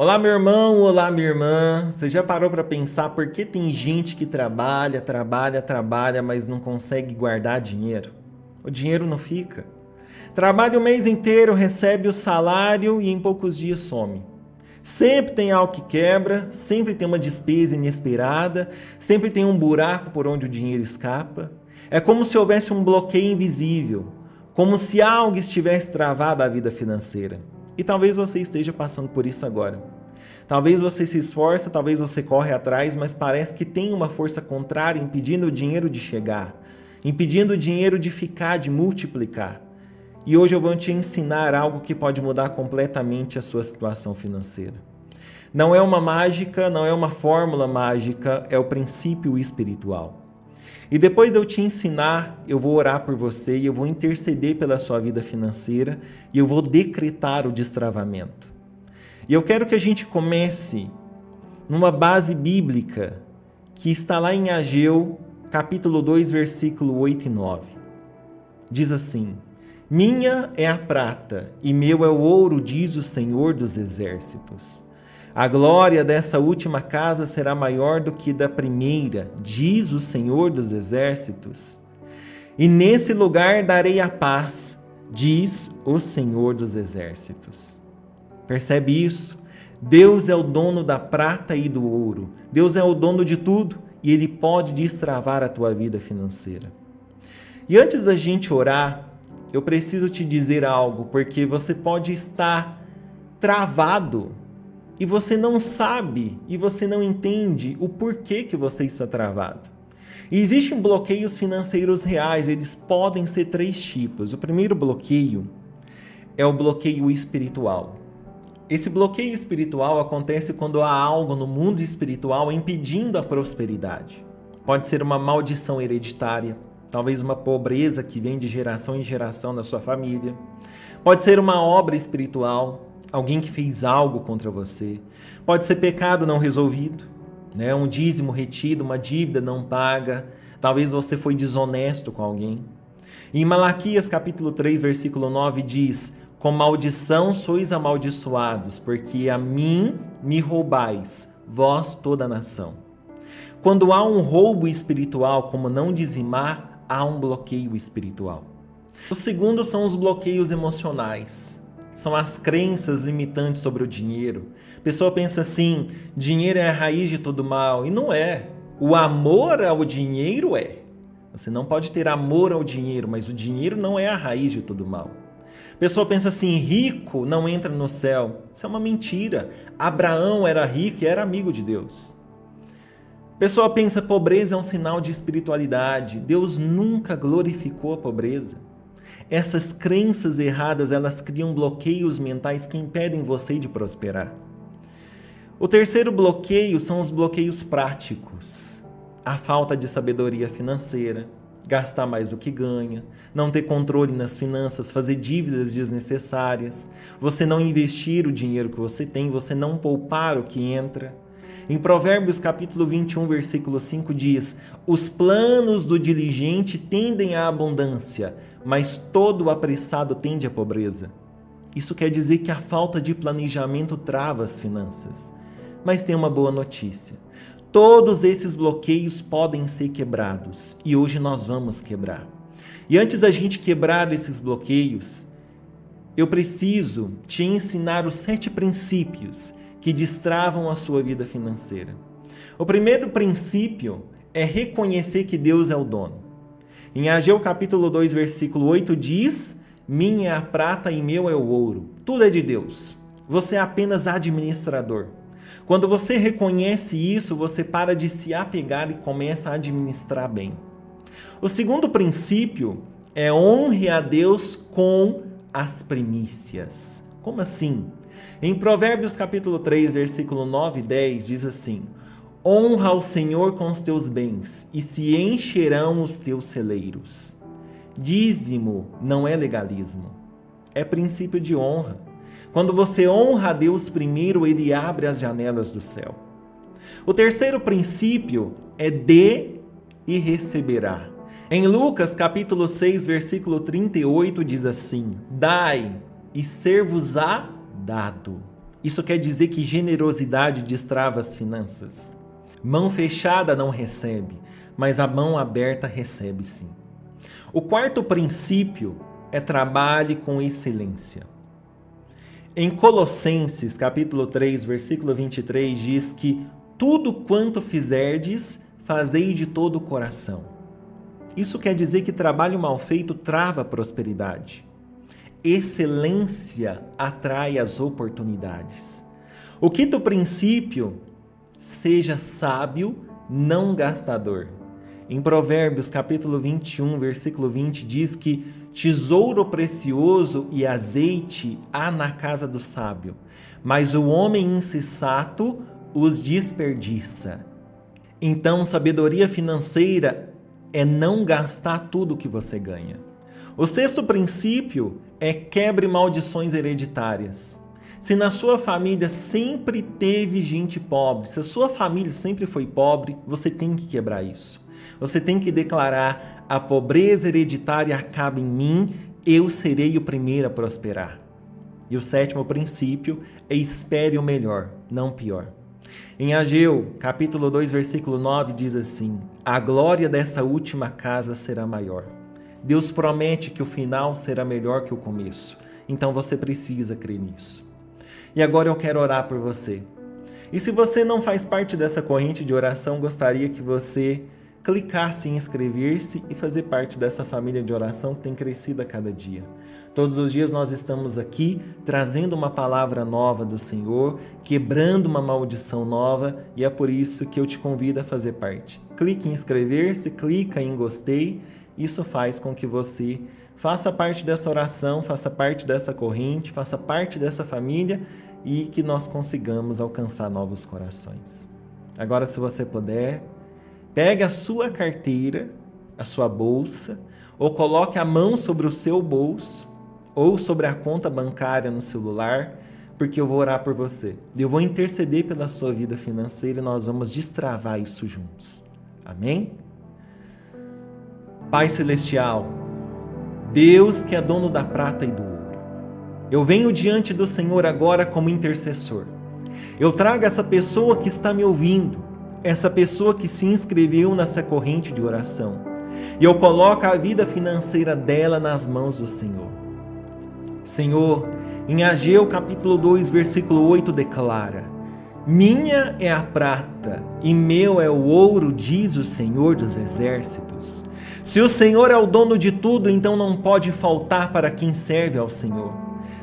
Olá, meu irmão, olá, minha irmã. Você já parou para pensar por que tem gente que trabalha, mas não consegue guardar dinheiro? O dinheiro não fica. Trabalha o mês inteiro, recebe o salário e em poucos dias some. Sempre tem algo que quebra, sempre tem uma despesa inesperada, sempre tem um buraco por onde o dinheiro escapa. É como se houvesse um bloqueio invisível, como se algo estivesse travado à vida financeira. E talvez você esteja passando por isso agora. Talvez você se esforça, talvez você corre atrás, mas parece que tem uma força contrária impedindo o dinheiro de chegar, impedindo o dinheiro de ficar, de multiplicar. E hoje eu vou te ensinar algo que pode mudar completamente a sua situação financeira. Não é uma mágica, não é uma fórmula mágica, é o princípio espiritual. E depois de eu te ensinar, eu vou orar por você e eu vou interceder pela sua vida financeira e eu vou decretar o destravamento. E eu quero que a gente comece numa base bíblica que está lá em Ageu, capítulo 2, versículo 8 e 9. Diz assim: Minha é a prata e meu é o ouro, diz o Senhor dos Exércitos. A glória dessa última casa será maior do que da primeira, diz o Senhor dos Exércitos. E nesse lugar darei a paz, diz o Senhor dos Exércitos. Percebe isso? Deus é o dono da prata e do ouro. Deus é o dono de tudo e Ele pode destravar a tua vida financeira. E antes da gente orar, eu preciso te dizer algo, porque você pode estar travado e você não sabe e você não entende o porquê que você está travado. E existem bloqueios financeiros reais, eles podem ser 3 tipos. O primeiro bloqueio é o bloqueio espiritual. Esse bloqueio espiritual acontece quando há algo no mundo espiritual impedindo a prosperidade. Pode ser uma maldição hereditária, talvez uma pobreza que vem de geração em geração na sua família. Pode ser uma obra espiritual, alguém que fez algo contra você. Pode ser pecado não resolvido, um dízimo retido, uma dívida não paga. Talvez você foi desonesto com alguém. Em Malaquias capítulo 3, versículo 9 diz: Com maldição sois amaldiçoados, porque a mim me roubais, vós toda a nação. Quando há um roubo espiritual, como não dizimar, há um bloqueio espiritual. O segundo são os bloqueios emocionais. São as crenças limitantes sobre o dinheiro. A pessoa pensa assim: dinheiro é a raiz de todo mal. E não é. O amor ao dinheiro é. Você não pode ter amor ao dinheiro, mas o dinheiro não é a raiz de todo mal. A pessoa pensa assim: rico não entra no céu. Isso é uma mentira. Abraão era rico e era amigo de Deus. A pessoa pensa: pobreza é um sinal de espiritualidade. Deus nunca glorificou a pobreza. Essas crenças erradas, elas criam bloqueios mentais que impedem você de prosperar. O terceiro bloqueio são os bloqueios práticos. A falta de sabedoria financeira, gastar mais do que ganha, não ter controle nas finanças, fazer dívidas desnecessárias, você não investir o dinheiro que você tem, você não poupar o que entra. Em Provérbios capítulo 21, versículo 5 diz: Os planos do diligente tendem à abundância, mas todo o apressado tende à pobreza. Isso quer dizer que a falta de planejamento trava as finanças. Mas tem uma boa notícia. Todos esses bloqueios podem ser quebrados e hoje nós vamos quebrar. E antes da gente quebrar esses bloqueios, eu preciso te ensinar os 7 princípios que destravam a sua vida financeira. O primeiro princípio é reconhecer que Deus é o dono. Em Ageu capítulo 2, versículo 8 diz: Minha é a prata e meu é o ouro. Tudo é de Deus. Você é apenas administrador. Quando você reconhece isso, você para de se apegar e começa a administrar bem. O segundo princípio é honre a Deus com as primícias. Como assim? Em Provérbios capítulo 3, versículo 9 e 10 diz assim: Honra ao Senhor com os teus bens e se encherão os teus celeiros. Dízimo não é legalismo, é princípio de honra. Quando você honra a Deus primeiro, Ele abre as janelas do céu. O terceiro princípio é dê e receberá. Em Lucas capítulo 6, versículo 38 diz assim: Dai e ser-vos-á dado. Isso quer dizer que generosidade destrava as finanças. Mão fechada não recebe, mas a mão aberta recebe sim. O quarto princípio é trabalhe com excelência. Em Colossenses, capítulo 3, versículo 23, diz que tudo quanto fizerdes, fazei de todo o coração. Isso quer dizer que trabalho mal feito trava a prosperidade. Excelência atrai as oportunidades. O quinto princípio, seja sábio, não gastador. Em Provérbios, capítulo 21, versículo 20, diz que tesouro precioso e azeite há na casa do sábio, mas o homem insensato os desperdiça. Então, sabedoria financeira é não gastar tudo que você ganha. O sexto princípio é quebre maldições hereditárias. Se na sua família sempre teve gente pobre, se a sua família sempre foi pobre, você tem que quebrar isso. Você tem que declarar: a pobreza hereditária acaba em mim, eu serei o primeiro a prosperar. E o sétimo princípio é espere o melhor, não o pior. Em Ageu, capítulo 2, versículo 9, diz assim: a glória dessa última casa será maior. Deus promete que o final será melhor que o começo. Então você precisa crer nisso. E agora eu quero orar por você. E se você não faz parte dessa corrente de oração, gostaria que você clicasse em inscrever-se e fazer parte dessa família de oração que tem crescido a cada dia. Todos os dias nós estamos aqui trazendo uma palavra nova do Senhor, quebrando uma maldição nova, e é por isso que eu te convido a fazer parte. Clique em inscrever-se, clica em gostei, isso faz com que você faça parte dessa oração, faça parte dessa corrente, faça parte dessa família e que nós consigamos alcançar novos corações. Agora, se você puder, pegue a sua carteira, a sua bolsa, ou coloque a mão sobre o seu bolso, ou sobre a conta bancária no celular, porque eu vou orar por você. Eu vou interceder pela sua vida financeira e nós vamos destravar isso juntos. Amém? Pai Celestial, Deus que é dono da prata e do ouro, eu venho diante do Senhor agora como intercessor. Eu trago essa pessoa que está me ouvindo, essa pessoa que se inscreveu nessa corrente de oração, e eu coloco a vida financeira dela nas mãos do Senhor. Senhor, em Ageu capítulo 2, versículo 8 declara: minha é a prata e meu é o ouro, diz o Senhor dos exércitos. Se o Senhor é o dono de tudo, então não pode faltar para quem serve ao Senhor.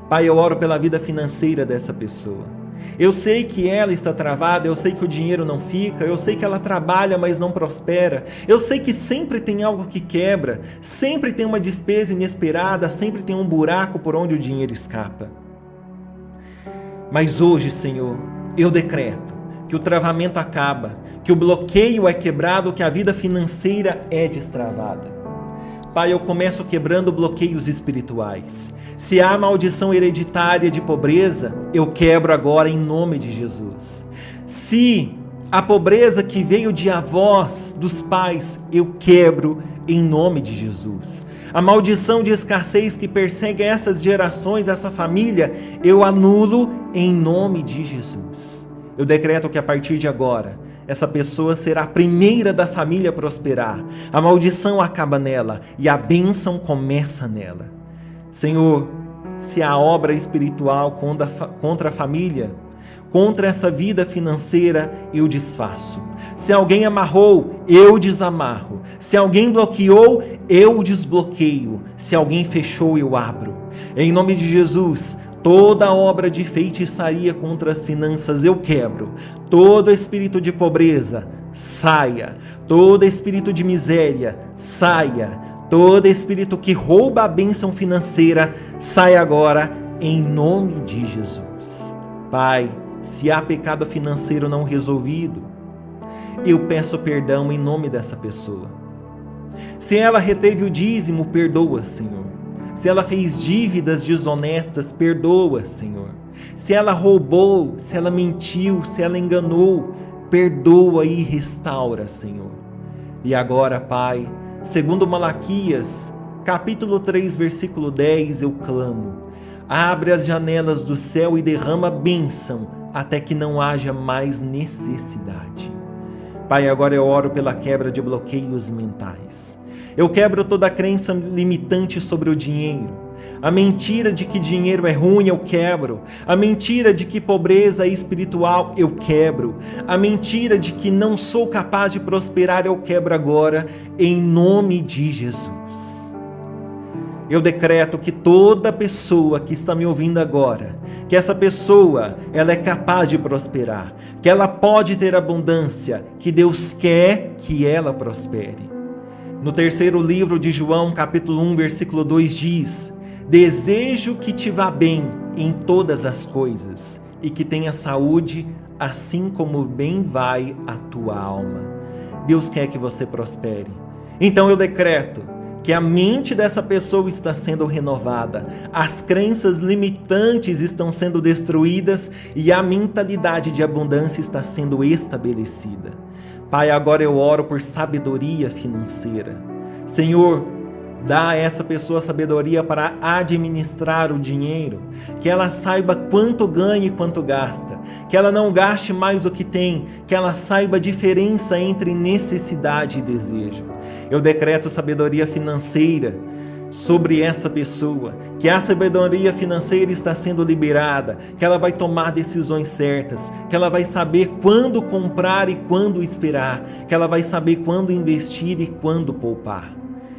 Pai, eu oro pela vida financeira dessa pessoa. Eu sei que ela está travada, eu sei que o dinheiro não fica, eu sei que ela trabalha, mas não prospera. Eu sei que sempre tem algo que quebra, sempre tem uma despesa inesperada, sempre tem um buraco por onde o dinheiro escapa. Mas hoje, Senhor, eu decreto que o travamento acaba, que o bloqueio é quebrado, que a vida financeira é destravada. Pai, eu começo quebrando bloqueios espirituais. Se há maldição hereditária de pobreza, eu quebro agora em nome de Jesus. Se a pobreza que veio de avós, dos pais, eu quebro em nome de Jesus. A maldição de escassez que persegue essas gerações, essa família, eu anulo em nome de Jesus. Eu decreto que a partir de agora, essa pessoa será a primeira da família a prosperar. A maldição acaba nela e a bênção começa nela. Senhor, se há obra espiritual contra a família, contra essa vida financeira, eu desfaço. Se alguém amarrou, eu desamarro. Se alguém bloqueou, eu desbloqueio. Se alguém fechou, eu abro. Em nome de Jesus, toda obra de feitiçaria contra as finanças eu quebro. Todo espírito de pobreza, saia. Todo espírito de miséria, saia. Todo espírito que rouba a bênção financeira, saia agora em nome de Jesus. Pai, se há pecado financeiro não resolvido, eu peço perdão em nome dessa pessoa. Se ela reteve o dízimo, perdoa, Senhor. Se ela fez dívidas desonestas, perdoa, Senhor. Se ela roubou, se ela mentiu, se ela enganou, perdoa e restaura, Senhor. E agora, Pai, segundo Malaquias, capítulo 3, versículo 10, eu clamo: Abre as janelas do céu e derrama bênção até que não haja mais necessidade. Pai, agora eu oro pela quebra de bloqueios mentais. Eu quebro toda a crença limitante sobre o dinheiro. A mentira de que dinheiro é ruim, eu quebro. A mentira de que pobreza é espiritual, eu quebro. A mentira de que não sou capaz de prosperar, eu quebro agora, em nome de Jesus. Eu decreto que toda pessoa que está me ouvindo agora, que essa pessoa, ela é capaz de prosperar, que ela pode ter abundância, que Deus quer que ela prospere. No terceiro livro de João, capítulo 1, versículo 2 diz: desejo que te vá bem em todas as coisas e que tenha saúde, assim como bem vai a tua alma. Deus quer que você prospere. Então eu decreto que a mente dessa pessoa está sendo renovada, as crenças limitantes estão sendo destruídas e a mentalidade de abundância está sendo estabelecida. Pai, agora eu oro por sabedoria financeira. Senhor, dá a essa pessoa sabedoria para administrar o dinheiro, que ela saiba quanto ganha e quanto gasta, que ela não gaste mais do que tem, que ela saiba a diferença entre necessidade e desejo. Eu decreto sabedoria financeira sobre essa pessoa, que a sabedoria financeira está sendo liberada, que ela vai tomar decisões certas, que ela vai saber quando comprar e quando esperar, que ela vai saber quando investir e quando poupar.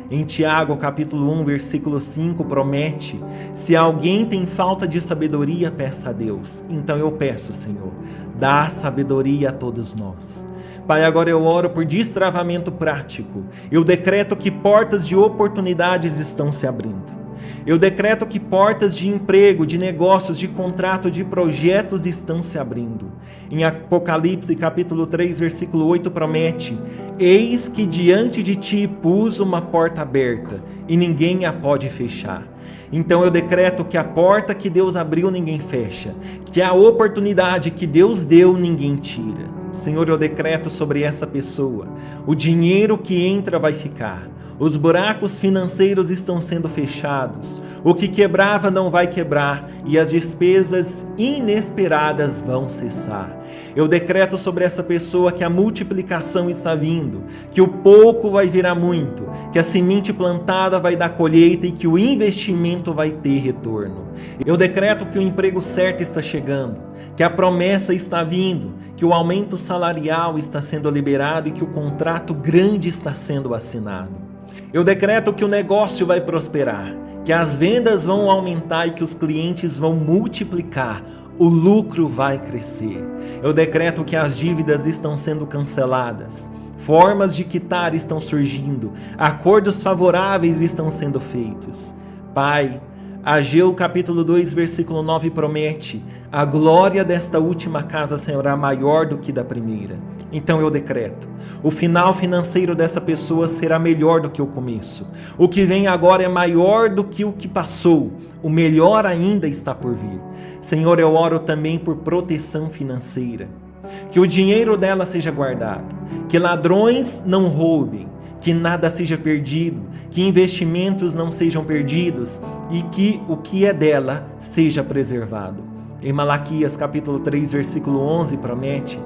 Em Tiago, capítulo 1, versículo 5, promete: se alguém tem falta de sabedoria, peça a Deus. Então eu peço, Senhor, dá sabedoria a todos nós. Pai, agora eu oro por destravamento prático. Eu decreto que portas de oportunidades estão se abrindo. Eu decreto que portas de emprego, de negócios, de contrato, de projetos estão se abrindo. Em Apocalipse, capítulo 3, versículo 8, promete: eis que diante de ti pus uma porta aberta, e ninguém a pode fechar. Então eu decreto que a porta que Deus abriu, ninguém fecha, que a oportunidade que Deus deu, ninguém tira. Senhor, eu decreto sobre essa pessoa: o dinheiro que entra vai ficar. Os buracos financeiros estão sendo fechados. O que quebrava não vai quebrar e as despesas inesperadas vão cessar. Eu decreto sobre essa pessoa que a multiplicação está vindo, que o pouco vai virar muito, que a semente plantada vai dar colheita e que o investimento vai ter retorno. Eu decreto que o emprego certo está chegando, que a promessa está vindo, que o aumento salarial está sendo liberado e que o contrato grande está sendo assinado. Eu decreto que o negócio vai prosperar, que as vendas vão aumentar e que os clientes vão multiplicar, o lucro vai crescer. Eu decreto que as dívidas estão sendo canceladas, formas de quitar estão surgindo, acordos favoráveis estão sendo feitos. Pai, Ageu capítulo 2, versículo 9 promete: a glória desta última casa será maior do que da primeira. Então eu decreto: o final financeiro dessa pessoa será melhor do que o começo. O que vem agora é maior do que o que passou. O melhor ainda está por vir. Senhor, eu oro também por proteção financeira. Que o dinheiro dela seja guardado, que ladrões não roubem, que nada seja perdido, que investimentos não sejam perdidos e que o que é dela seja preservado. Em Malaquias capítulo 3, versículo 11 promete: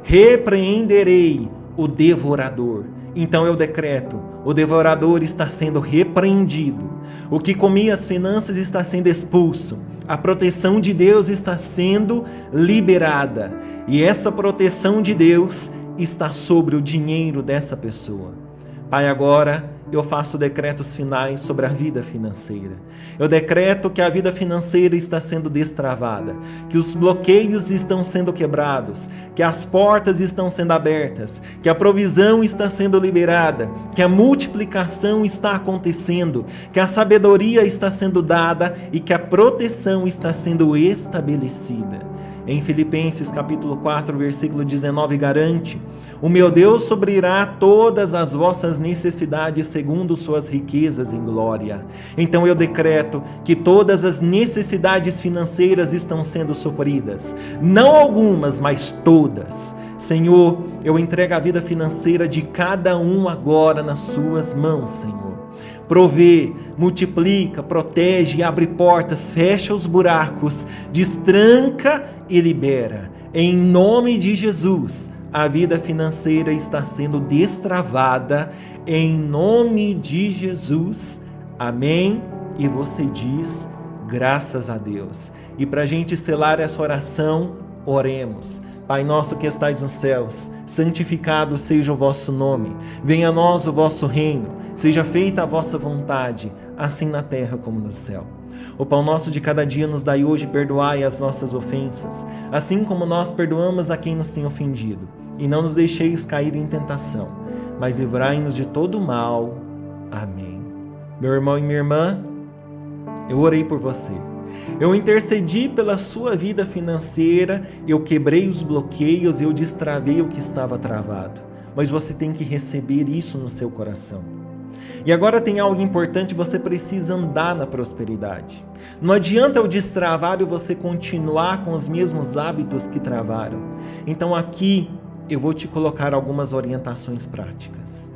repreenderei o devorador. Então eu decreto: o devorador está sendo repreendido. O que comia as finanças está sendo expulso. A proteção de Deus está sendo liberada. E essa proteção de Deus está sobre o dinheiro dessa pessoa. Pai, agora eu faço decretos finais sobre a vida financeira. Eu decreto que a vida financeira está sendo destravada, que os bloqueios estão sendo quebrados, que as portas estão sendo abertas, que a provisão está sendo liberada, que a multiplicação está acontecendo, que a sabedoria está sendo dada e que a proteção está sendo estabelecida. Em Filipenses capítulo 4, versículo 19 garante: o meu Deus suprirá todas as vossas necessidades segundo suas riquezas em glória. Então eu decreto que todas as necessidades financeiras estão sendo supridas. Não algumas, mas todas. Senhor, eu entrego a vida financeira de cada um agora nas suas mãos, Senhor. provê, multiplica, protege, abre portas, fecha os buracos, destranca e libera. Em nome de Jesus, a vida financeira está sendo destravada. Em nome de Jesus, amém? E você diz, graças a Deus. E para a gente selar essa oração, oremos. Pai nosso que estais nos céus, santificado seja o vosso nome. Venha a nós o vosso reino. Seja feita a vossa vontade, assim na terra como no céu. O pão nosso de cada dia nos dai hoje, perdoai as nossas ofensas, assim como nós perdoamos a quem nos tem ofendido. E não nos deixeis cair em tentação, mas livrai-nos de todo o mal. Amém. Meu irmão e minha irmã, eu orei por você. Eu intercedi pela sua vida financeira, eu quebrei os bloqueios, eu destravei o que estava travado. Mas você tem que receber isso no seu coração. E agora tem algo importante, você precisa andar na prosperidade. Não adianta eu destravar e você continuar com os mesmos hábitos que travaram. Então aqui eu vou te colocar algumas orientações práticas.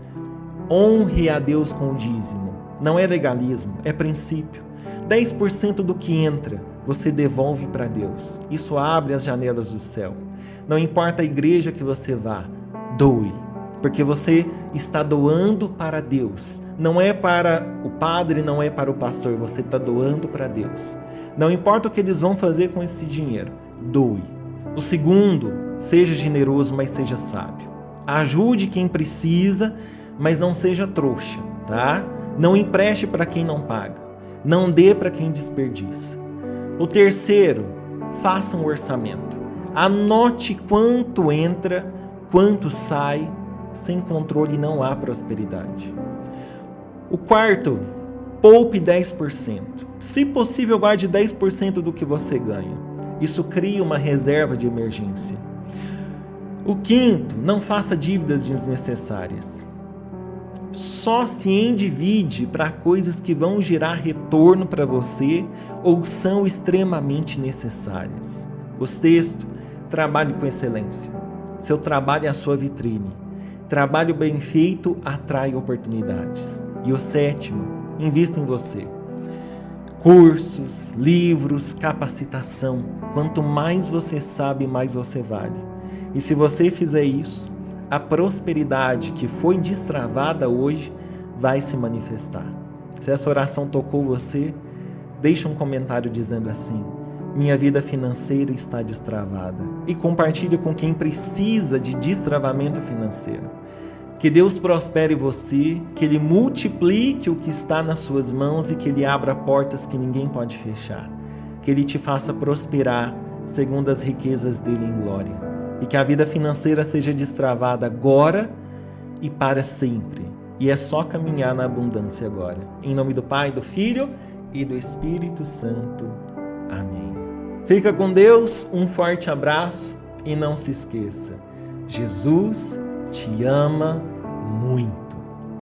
Honre a Deus com o dízimo. Não é legalismo, é princípio. 10% do que entra, você devolve para Deus. Isso abre as janelas do céu. Não importa a igreja que você vá, doe. Porque você está doando para Deus. Não é para o padre, não é para o pastor. Você está doando para Deus. Não importa o que eles vão fazer com esse dinheiro, doe. O segundo, seja generoso, mas seja sábio. Ajude quem precisa, mas não seja trouxa, tá? Não empreste para quem não paga. Não dê para quem desperdiça. O terceiro, faça um orçamento. Anote quanto entra, quanto sai. Sem controle não há prosperidade. O quarto, poupe 10%. Se possível, guarde 10% do que você ganha. Isso cria uma reserva de emergência. O quinto, não faça dívidas desnecessárias. Só se endivide para coisas que vão gerar retorno para você ou são extremamente necessárias. O sexto, trabalhe com excelência. Seu trabalho é a sua vitrine. Trabalho bem feito atrai oportunidades. E o sétimo, invista em você. Cursos, livros, capacitação. Quanto mais você sabe, mais você vale. E se você fizer isso, a prosperidade que foi destravada hoje vai se manifestar. Se essa oração tocou você, deixe um comentário dizendo assim: minha vida financeira está destravada. E compartilhe com quem precisa de destravamento financeiro. Que Deus prospere você, que Ele multiplique o que está nas suas mãos e que Ele abra portas que ninguém pode fechar. Que Ele te faça prosperar segundo as riquezas dEle em glória. E que a vida financeira seja destravada agora e para sempre. E é só caminhar na abundância agora. Em nome do Pai, do Filho e do Espírito Santo. Amém. Fica com Deus, um forte abraço e não se esqueça, Jesus te ama muito.